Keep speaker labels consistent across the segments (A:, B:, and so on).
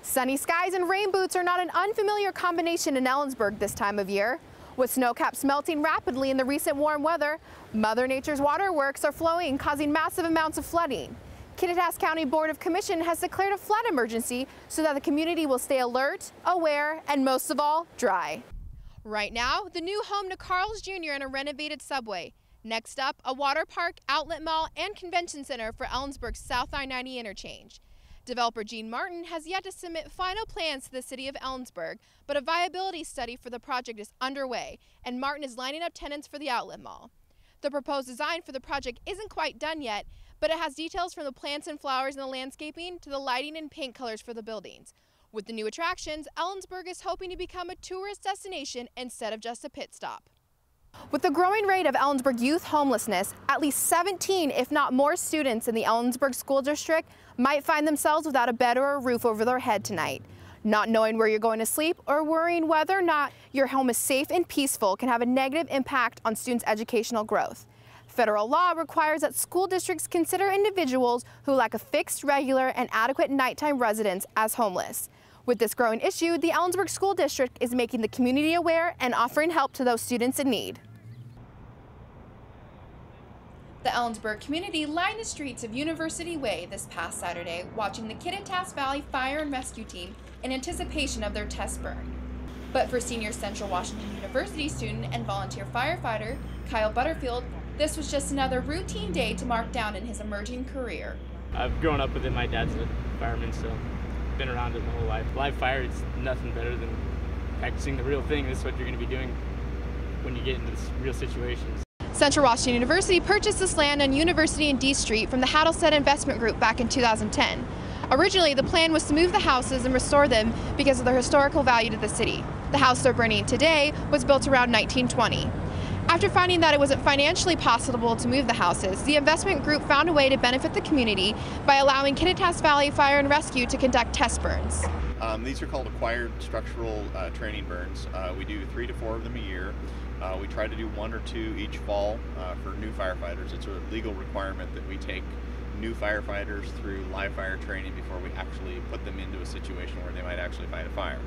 A: Sunny skies and rain boots are not an unfamiliar combination in Ellensburg this time of year. With snow caps melting rapidly in the recent warm weather, Mother Nature's waterworks are flowing, causing massive amounts of flooding. Kittitas County Board of Commission has declared a flood emergency so that the community will stay alert, aware, and most of all, dry. Right now, the new home to Carl's Jr. and a renovated subway. Next up, a water park, outlet mall, and convention center for Ellensburg's South I-90 interchange. Developer Gene Martin has yet to submit final plans to the city of Ellensburg, but a viability study for the project is underway, and Martin is lining up tenants for the outlet mall. The proposed design for the project isn't quite done yet, but it has details from the plants and flowers in the landscaping to the lighting and paint colors for the buildings. With the new attractions, Ellensburg is hoping to become a tourist destination instead of just a pit stop. With the growing rate of Ellensburg youth homelessness, at least 17, if not more, students in the Ellensburg School District might find themselves without a bed or a roof over their head tonight. Not knowing where you're going to sleep or worrying whether or not your home is safe and peaceful can have a negative impact on students' educational growth. Federal law requires that school districts consider individuals who lack a fixed, regular, and adequate nighttime residence as homeless. With this growing issue, the Ellensburg School District is making the community aware and offering help to those students in need. The Ellensburg community lined the streets of University Way this past Saturday, watching the Kittitas Valley Fire and Rescue Team in anticipation of their test burn. But for senior Central Washington University student and volunteer firefighter Kyle Butterfield, this was just another routine day to mark down in his emerging career.
B: I've grown up with it. My dad's a fireman, so I've been around it my whole life. Live fire is nothing better than practicing the real thing. This is what you're going to be doing when you get into real situations.
A: Central Washington University purchased this land on University and D Street from the Hattlestead Investment Group back in 2010. Originally, the plan was to move the houses and restore them because of their historical value to the city. The house they're burning today was built around 1920. After finding that it wasn't financially possible to move the houses, the investment group found a way to benefit the community by allowing Kittitas Valley Fire and Rescue to conduct test burns.
C: These are called acquired structural training burns. We do 3 to 4 of them a year. We try to do 1 or 2 each fall for new firefighters. It's a legal requirement that we take new firefighters through live fire training before we actually put them into a situation where they might actually fight a fire.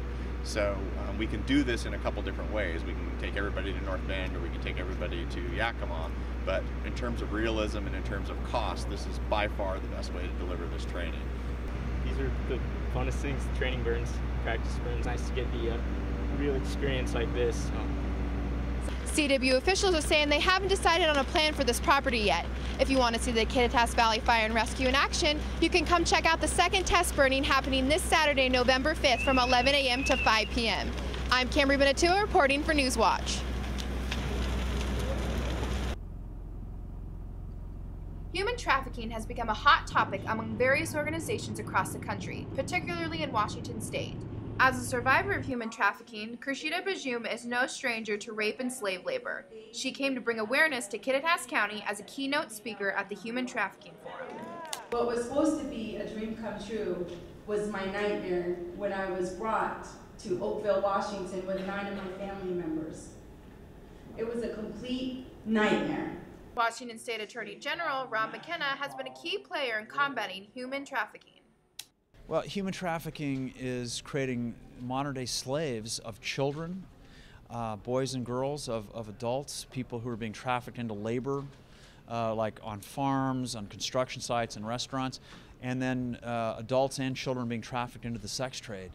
C: So we can do this in a couple different ways. We can take everybody to North Bend, or we can take everybody to Yakima. But in terms of realism and in terms of cost, this is by far the best way to deliver this training.
B: These are the funnest things, training burns, practice burns. Nice to get the real experience like this.
A: CW officials are saying they haven't decided on a plan for this property yet. If you want to see the Kittitas Valley Fire and Rescue in action, you can come check out the second test burning happening this Saturday, November 5th from 11 a.m. to 5 p.m. I'm Cambree Benetua reporting for Newswatch. Human trafficking has become a hot topic among various organizations across the country, particularly in Washington state. As a survivor of human trafficking, Krishita Bajum is no stranger to rape and slave labor. She came to bring awareness to Kittitas County as a keynote speaker at the Human Trafficking Forum.
D: What was supposed to be a dream come true was my nightmare when I was brought to Oakville, Washington with 9 of my family members. It was a complete nightmare.
A: Washington State Attorney General Ron McKenna has been a key player in combating human trafficking.
E: Well, human trafficking is creating modern-day slaves of children, boys and girls, of adults, people who are being trafficked into labor, like on farms, on construction sites and restaurants, and then adults and children being trafficked into the sex trade.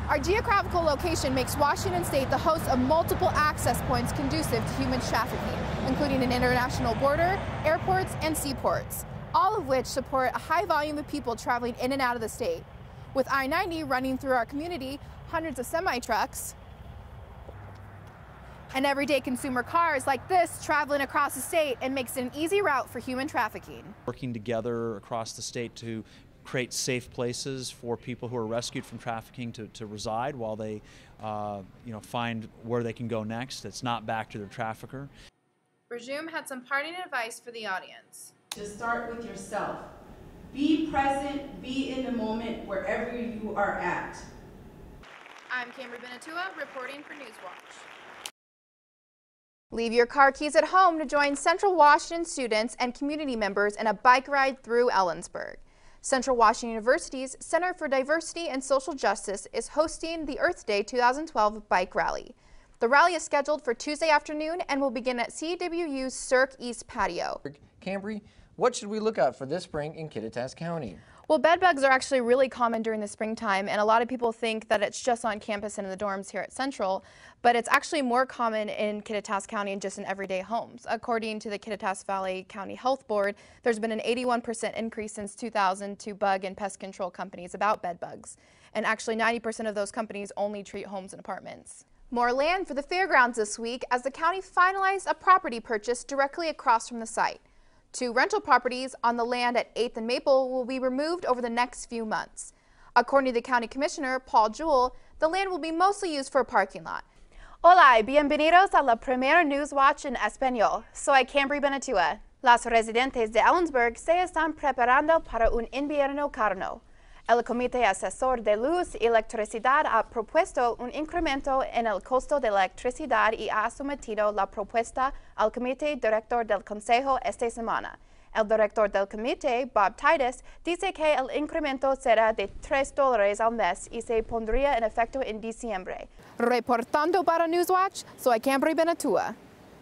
A: Our geographical location makes Washington State the host of multiple access points conducive to human trafficking, including an international border, airports, and seaports, all of which support a high volume of people traveling in and out of the state. With I-90 running through our community, hundreds of semi-trucks, and everyday consumer cars like this traveling across the state, and makes it an easy route for human trafficking.
E: Working together across the state to create safe places for people who are rescued from trafficking to reside while they find where they can go next. It's not back to their trafficker.
A: Bajum had some parting advice for the audience.
D: To start with yourself. Be present, be in the moment wherever you are at.
A: I'm Cambree Benetua reporting for Newswatch. Leave your car keys at home to join Central Washington students and community members in a bike ride through Ellensburg. Central Washington University's Center for Diversity and Social Justice is hosting the Earth Day 2012 Bike Rally. The rally is scheduled for Tuesday afternoon and will begin at CWU's Cirque East patio.
F: Cambree, what should we look out for this spring in Kittitas County?
A: Well, bed bugs are actually really common during the springtime, and a lot of people think that it's just on campus and in the dorms here at Central, but it's actually more common in Kittitas County and just in everyday homes. According to the Kittitas Valley County Health Board, there's been an 81% increase since 2000 to bug and pest control companies about bed bugs, and actually 90% of those companies only treat homes and apartments. More land for the fairgrounds this week as the county finalized a property purchase directly across from the site. 2 rental properties on the land at 8th and Maple will be removed over the next few months. According to the county commissioner, Paul Jewell, the land will be mostly used for a parking lot.
G: Hola y bienvenidos a la primera News Watch en español. Soy Cambree Benetua. Las residentes de Ellensburg se están preparando para un invierno carno. El Comité Asesor de Luz y Electricidad ha propuesto un incremento en el costo de la electricidad y ha sometido la propuesta al Comité Director del Consejo esta semana. El director del comité, Bob Titus, dice que el incremento será de $3 al mes y se pondría en efecto en diciembre.
A: Reportando para Newswatch, soy Cambree Benetua.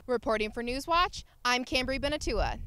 A: Reporting for Newswatch, I'm Cambree Benetua.